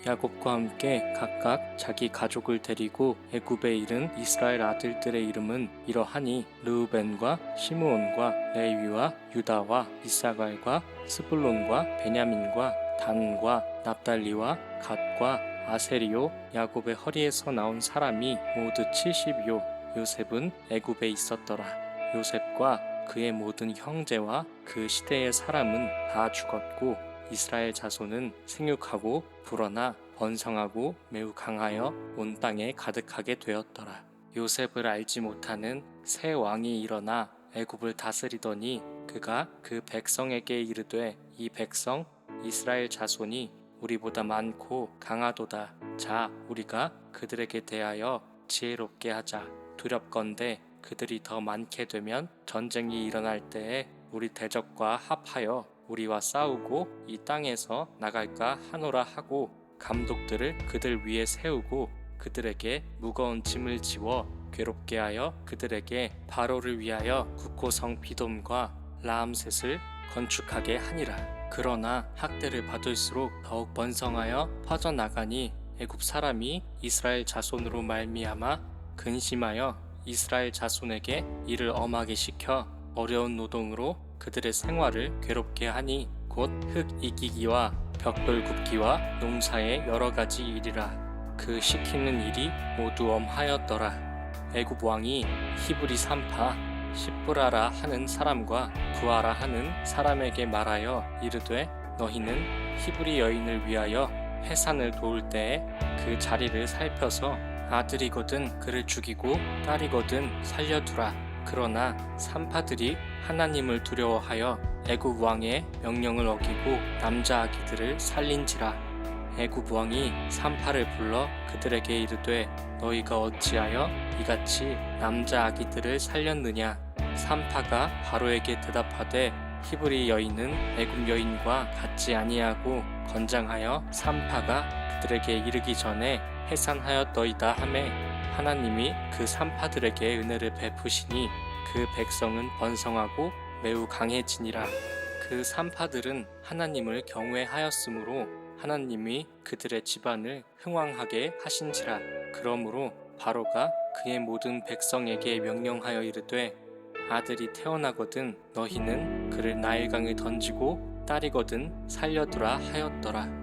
야곱과 함께 각각 자기 가족을 데리고 애굽에 이른 이스라엘 아들들의 이름은 이러하니 르우벤과 시므온과 레위와 유다와 이사갈과 스불론과 베냐민과 단과 납달리와 갓과 아세리요. 야곱의 허리에서 나온 사람이 모두 70이요. 요셉은 애굽에 있었더라. 요셉과 그의 모든 형제와 그 시대의 사람은 다 죽었고 이스라엘 자손은 생육하고 불어나 번성하고 매우 강하여 온 땅에 가득하게 되었더라. 요셉을 알지 못하는 새 왕이 일어나 애굽을 다스리더니 그가 그 백성에게 이르되 이 백성 이스라엘 자손이 우리보다 많고 강하도다. 자, 우리가 그들에게 대하여 지혜롭게 하자. 두렵건대 그들이 더 많게 되면 전쟁이 일어날 때에 우리 대적과 합하여 우리와 싸우고 이 땅에서 나갈까 하노라 하고 감독들을 그들 위에 세우고 그들에게 무거운 짐을 지워 괴롭게 하여 그들에게 바로를 위하여 국고성 비돔과 라암셋을 건축하게 하니라. 그러나 학대를 받을수록 더욱 번성하여 퍼져나가니 애굽 사람이 이스라엘 자손으로 말미암아 근심하여 이스라엘 자손에게 이를 엄하게 시켜 어려운 노동으로 그들의 생활을 괴롭게 하니 곧 흙 이기기와 벽돌 굽기와 농사의 여러 가지 일이라. 그 시키는 일이 모두 엄하였더라. 애굽 왕이 히브리 산파 십브라라 하는 사람과 부하라 하는 사람에게 말하여 이르되 너희는 히브리 여인을 위하여 해산을 도울 때에 그 자리를 살펴서 아들이거든 그를 죽이고 딸이거든 살려두라. 그러나 산파들이 하나님을 두려워하여 애굽 왕의 명령을 어기고 남자 아기들을 살린지라. 애굽 왕이 산파를 불러 그들에게 이르되 너희가 어찌하여 이같이 남자 아기들을 살렸느냐. 산파가 바로에게 대답하되 히브리 여인은 애굽 여인과 같지 아니하고 건장하여 산파가 그들에게 이르기 전에 해산하였더이다 하매 하나님이 그 산파들에게 은혜를 베푸시니 그 백성은 번성하고 매우 강해지니라. 그 산파들은 하나님을 경외하였으므로 하나님이 그들의 집안을 흥왕하게 하신지라. 그러므로 바로가 그의 모든 백성에게 명령하여 이르되 아들이 태어나거든 너희는 그를 나일강에 던지고 딸이거든 살려두라 하였더라.